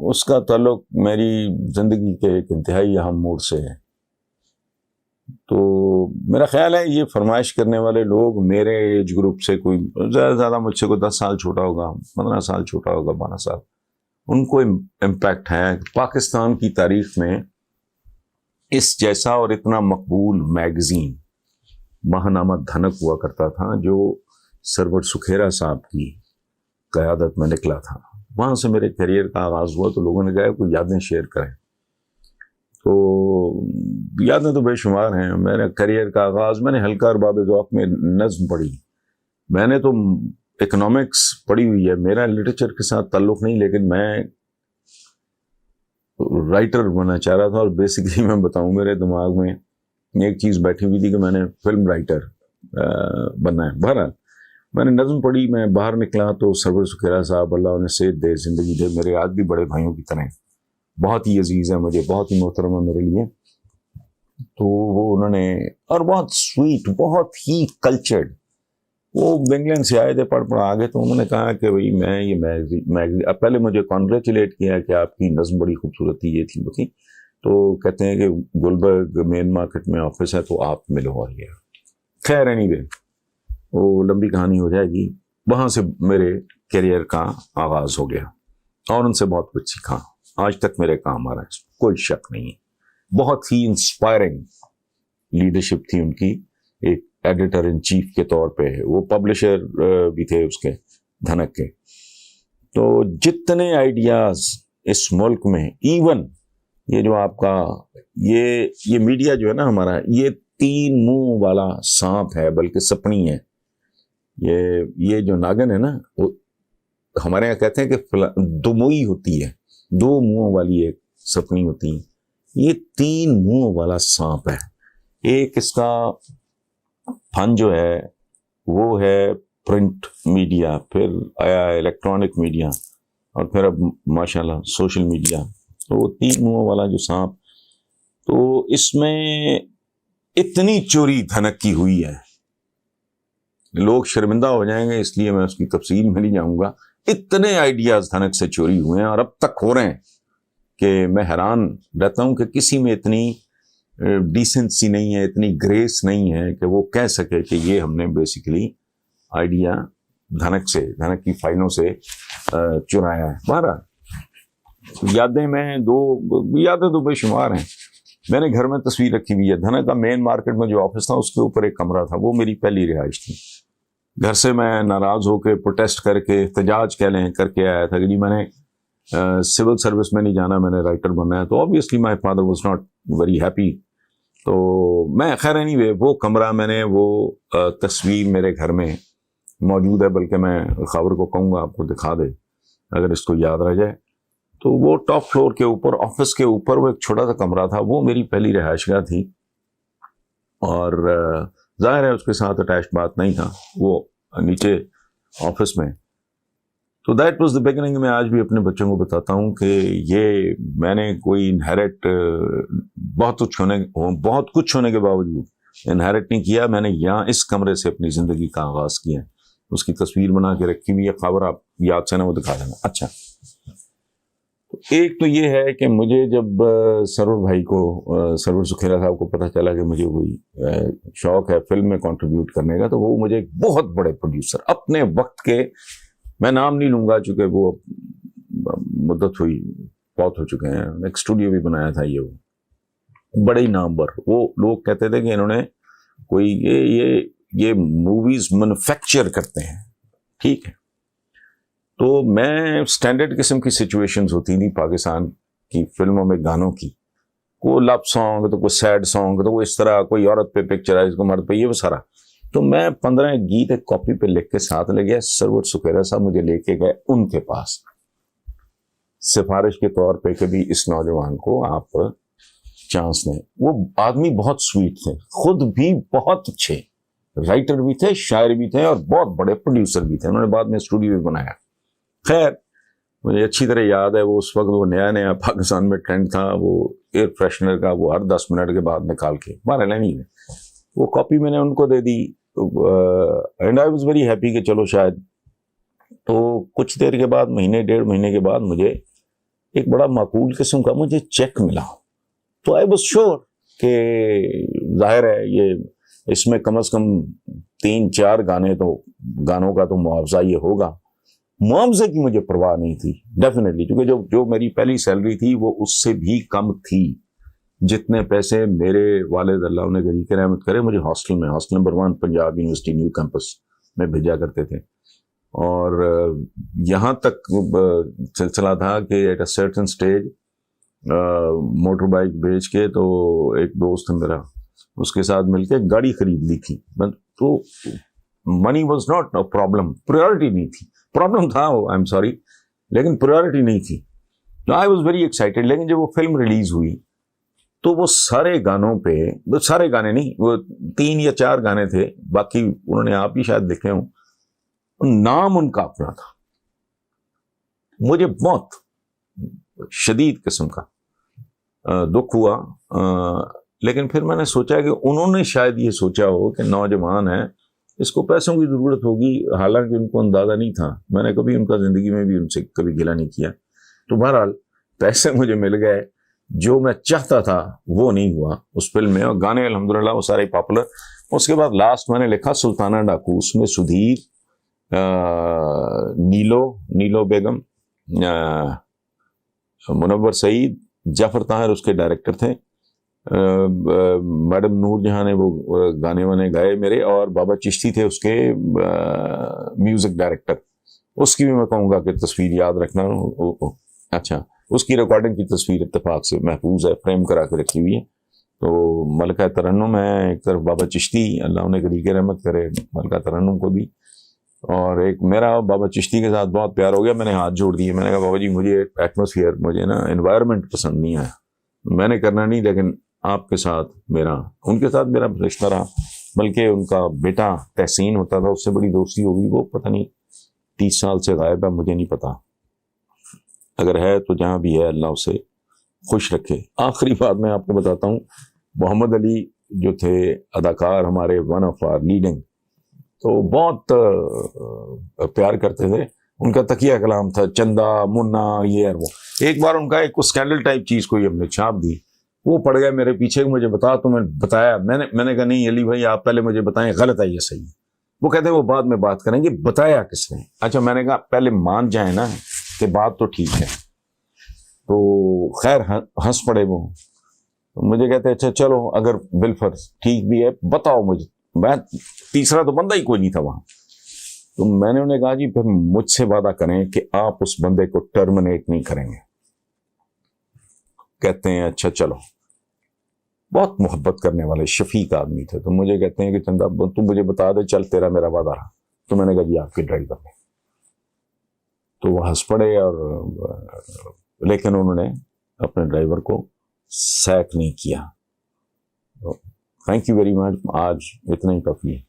اس کا تعلق میری زندگی کے ایک انتہائی اہم موڑ سے ہے. تو میرا خیال ہے یہ فرمائش کرنے والے لوگ میرے ایج گروپ سے کوئی زیادہ زیادہ مجھ سے کوئی 10 سال چھوٹا ہوگا, 15 سال چھوٹا ہوگا, 12 سال, ان کو امپیکٹ ہے. پاکستان کی تاریخ میں اس جیسا اور اتنا مقبول میگزین ماہنامہ دھنک ہوا کرتا تھا جو سرور سکھیرا صاحب کی قیادت میں نکلا تھا. وہاں سے میرے کیریئر کا آغاز ہوا. تو لوگوں نے کہا کوئی یادیں شیئر کریں. تو یادیں تو بے شمار ہیں. میرے کیریئر کا آغاز میں نے ہلکا ارباب ذوق میں نظم پڑھی. میں نے تو اکنامکس پڑھی ہوئی ہے, میرا لٹریچر کے ساتھ تعلق نہیں, لیکن میں رائٹر بننا چاہ رہا تھا. اور بیسیکلی میں بتاؤں میرے دماغ میں ایک چیز بیٹھی ہوئی تھی کہ میں نے فلم رائٹر بننا ہے. بہرحال میں نے نظم پڑھی, میں باہر نکلا تو سرور سکھیرا صاحب اللہ انہیں صحت دے, زندگی دے, میرے آج بھی بڑے بھائیوں کی طرح بہت ہی عزیز ہے مجھے, بہت ہی محترم ہے میرے لیے. تو وہ انہوں نے, اور بہت سویٹ, بہت ہی کلچرڈ, وہ انگلینڈ سے آئے تھے, پڑھ آگے. تو انہوں نے کہا کہ بھائی میں یہ میگزین, اب پہلے مجھے کانگریچولیٹ کیا کہ آپ کی نظم بڑی خوبصورت تھی, یہ تھی وہ تھی. تو کہتے ہیں کہ گلبرگ مین مارکیٹ میں آفس ہے تو آپ ملو. اور یہ خیر اینی وے وہ لمبی کہانی ہو جائے گی. وہاں سے میرے کیریئر کا آغاز ہو گیا اور ان سے بہت کچھ سیکھا. آج تک میرے کام آ رہا ہے, کوئی شک نہیں ہے. بہت ہی انسپائرنگ لیڈرشپ تھی ان کی, ایک ایڈیٹر ان چیف کے طور پہ. وہ پبلشر بھی تھے اس کے دھنک کے. تو جتنے آئیڈیاز اس ملک میں, ایون یہ جو آپ کا یہ میڈیا جو ہے نا ہمارا, یہ 3 منہ والا سانپ ہے, بلکہ سپنی ہے. یہ جو ناگن ہے نا, وہ ہمارے یہاں کہتے ہیں کہ دموئی ہوتی ہے, 2 منہوں والی ایک سپنی ہوتی ہے. یہ 3 منہوں والا سانپ ہے. ایک اس کا فن جو ہے وہ ہے پرنٹ میڈیا, پھر آیا الیکٹرانک میڈیا, اور پھر اب ماشاءاللہ سوشل میڈیا. تو وہ 3 منہوں والا جو سانپ, تو اس میں اتنی چوری دھنک کی ہوئی ہے, لوگ شرمندہ ہو جائیں گے, اس لیے میں اس کی تفصیل میں نہیں جاؤں گا. اتنے آئیڈیاز دھنک سے چوری ہوئے ہیں اور اب تک ہو رہے ہیں کہ میں حیران رہتا ہوں کہ کسی میں اتنی ڈیسنسی نہیں ہے, اتنی گریس نہیں ہے کہ وہ کہہ سکے کہ یہ ہم نے بیسیکلی آئیڈیا دھنک کی فائلوں سے چرایا ہے. بہرحال یادیں تو بے شمار ہیں. میں نے گھر میں تصویر رکھی ہوئی ہے. دھنک کا مین مارکیٹ میں جو آفس تھا اس کے اوپر ایک کمرہ تھا, وہ میری پہلی رہائش تھی. گھر سے میں ناراض ہو کے, پروٹیسٹ کر کے, احتجاج کر کے آیا تھا کہ جی میں نے سول سروس میں نہیں جانا, میں نے رائٹر بننا ہے. تو obviously my father was not very happy. تو میں خیر اینی وے وہ کمرہ میں نے, وہ تصویر میرے گھر میں موجود ہے, بلکہ میں خبر کو کہوں گا آپ کو دکھا دے اگر اس کو یاد رہ جائے. تو وہ ٹاپ فلور کے اوپر, آفس کے اوپر, وہ ایک چھوٹا سا کمرہ تھا, وہ میری پہلی رہائش گاہ تھی. اور ظاہر ہے اس کے ساتھ اٹیچڈ بات نہیں تھا, وہ نیچے آفس میں. تو دیٹ واز دا بگننگ. میں آج بھی اپنے بچوں کو بتاتا ہوں کہ یہ میں نے کوئی انہیریٹ بہت کچھ ہونے کے باوجود انہیریٹ نہیں کیا. میں نے یہاں اس کمرے سے اپنی زندگی کا آغاز کیا. اس کی تصویر بنا کے رکھی ہوئی ہے, خبر آپ یاد سے نا وہ دکھا دینا. اچھا, ایک تو یہ ہے کہ مجھے جب سرور سکھیرا صاحب کو پتہ چلا کہ مجھے کوئی شوق ہے فلم میں کنٹریبیوٹ کرنے کا, تو وہ مجھے ایک بہت بڑے پروڈیوسر اپنے وقت کے, میں نام نہیں لوں گا چونکہ وہ مدت ہوئی, بہت ہو چکے ہیں, ایک اسٹوڈیو بھی بنایا تھا یہ, وہ بڑے ہی نامور. وہ لوگ کہتے تھے کہ انہوں نے کوئی یہ موویز مینوفیکچر کرتے ہیں, ٹھیک ہے. تو میں اسٹینڈرڈ قسم کی سچویشنز ہوتی تھیں پاکستان کی فلموں میں گانوں کی, کوئی لو سانگ تو کوئی سیڈ سانگ, تو وہ اس طرح کوئی عورت پہ پکچرائز, کو مرد پہ, یہ وہ سارا. تو میں 15 گیت ایک کاپی پہ لکھ کے ساتھ لے گیا. سرور سکھیرا صاحب مجھے لے کے گئے ان کے پاس سفارش کے طور پہ کہ بھی اس نوجوان کو آپ چانس دیں. وہ آدمی بہت سویٹ تھے, خود بھی بہت اچھے رائٹر بھی تھے, شاعر بھی تھے, اور بہت بڑے پروڈیوسر بھی تھے. انہوں نے بعد میں اسٹوڈیو بھی بنایا. خیر مجھے اچھی طرح یاد ہے وہ اس وقت وہ نیا پاکستان میں ٹرینڈ تھا وہ ایئر فریشنر کا, وہ ہر 10 منٹ کے بعد نکال کے مارے نہیں ہے. وہ کاپی میں نے ان کو دے دی, and I was very happy کہ چلو شاید. تو کچھ دیر کے بعد, مہینے 1.5 مہینے کے بعد مجھے ایک بڑا معقول قسم کا مجھے چیک ملا. تو آئی واز شیور کہ ظاہر ہے یہ اس میں کم از کم 3-4 گانوں کا تو معاوضہ یہ ہوگا. معاوضے کی مجھے پرواہ نہیں تھی ڈیفینیٹلی، کیونکہ جو میری پہلی سیلری تھی وہ اس سے بھی کم تھی. جتنے پیسے میرے والد اللہ انہیں غنی کی رحمت کرے مجھے hostel number 1 Punjab university new campus میں بھیجا کرتے تھے. اور یہاں تک سلسلہ تھا کہ at a certain stage motor bike بیچ کے تو ایک دوست میرا اس کے ساتھ مل کے گاڑی خرید لی تھی. تو money was not a problem, priority نہیں تھی. پرابلم تھا وہ، آئی ایم سوری، لیکن پریورٹی نہیں تھی. آئی واز ویری ایکسائٹیڈ. لیکن جب وہ فلم ریلیز ہوئی تو وہ سارے گانوں پہ، سارے گانے نہیں، وہ 3 یا 4 گانے تھے، باقی انہوں نے آپ ہی شاید دیکھے ہوں، نام ان کا اپنا تھا. مجھے بہت شدید قسم کا دکھ ہوا. لیکن پھر میں نے سوچا کہ انہوں نے شاید یہ سوچا ہو کہ نوجوان ہے، اس کو پیسوں کی ضرورت ہوگی، حالانکہ ان کو اندازہ نہیں تھا. میں نے کبھی ان کا زندگی میں بھی ان سے کبھی گلہ نہیں کیا. تو بہرحال پیسے مجھے مل گئے، جو میں چاہتا تھا وہ نہیں ہوا اس فلم میں، اور گانے الحمدللہ وہ سارے پاپولر. اس کے بعد لاسٹ میں نے لکھا سلطانہ ڈاکو، اس میں سدھیر، نیلو بیگم، منور سعید، جعفر طاہر اس کے ڈائریکٹر تھے، میڈم نور جہاں نے وہ گانے وانے گائے میرے، اور بابا چشتی تھے اس کے میوزک ڈائریکٹر. اس کی بھی میں کہوں گا کہ تصویر یاد رکھنا. اچھا، اس کی ریکارڈنگ کی تصویر اتفاق سے محفوظ ہے، فریم کرا کے رکھی ہوئی ہے. تو ملکہ ترنم ہے ایک طرف، بابا چشتی اللہ انہیں غنی کی رحمت کرے ملکہ ترنم کو بھی. اور ایک میرا بابا چشتی کے ساتھ بہت پیار ہو گیا. میں نے ہاتھ جوڑ دیے، میں نے کہا بابا جی مجھے ایٹماسفیئر، مجھے نا انوائرمنٹ پسند نہیں آیا، میں نے کرنا نہیں، لیکن آپ کے ساتھ ان کے ساتھ میرا رشتہ رہا. بلکہ ان کا بیٹا تحسین ہوتا تھا، اس سے بڑی دوستی ہوگی. وہ پتہ نہیں 30 سال سے غائب ہے، مجھے نہیں پتا. اگر ہے تو جہاں بھی ہے اللہ اسے خوش رکھے. آخری بات میں آپ کو بتاتا ہوں، محمد علی جو تھے اداکار ہمارے، ون آف آر لیڈنگ، تو بہت پیار کرتے تھے. ان کا تکیہ کلام تھا چندہ منا یہ اور وہ. ایک بار ان کا ایک اسکینڈل ٹائپ چیز کوئی ہم نے چھاپ دی، وہ پڑ گئے میرے پیچھے، مجھے بتا. تو میں بتایا، میں نے کہا نہیں علی بھائی آپ پہلے مجھے بتائیں غلط ہے یہ صحیح. وہ کہتے ہیں وہ بعد میں بات کریں گے. بتایا کس نے؟ اچھا، میں نے کہا پہلے مان جائیں نا کہ بات تو ٹھیک ہے. تو خیر ہنس پڑے وہ. مجھے کہتے ہیں اچھا چلو اگر بالفرض ٹھیک بھی ہے بتاؤ مجھے. میں تیسرا تو بندہ ہی کوئی نہیں تھا وہاں. تو میں نے انہیں کہا جی پھر مجھ سے وعدہ کریں کہ آپ اس بندے کو ٹرمینیٹ نہیں کریں گے. کہتے ہیں اچھا چلو. بہت محبت کرنے والے شفیق آدمی تھے. تو مجھے کہتے ہیں کہ چندہ تم مجھے بتا دے، چل تیرا میرا وعدہ رہا. تو میں نے کہا جی آپ کی ڈرائیور میں. تو وہ ہنس پڑے، اور لیکن انہوں نے اپنے ڈرائیور کو سیک نہیں کیا. Thank you very much. آج اتنا ہی کافی ہے.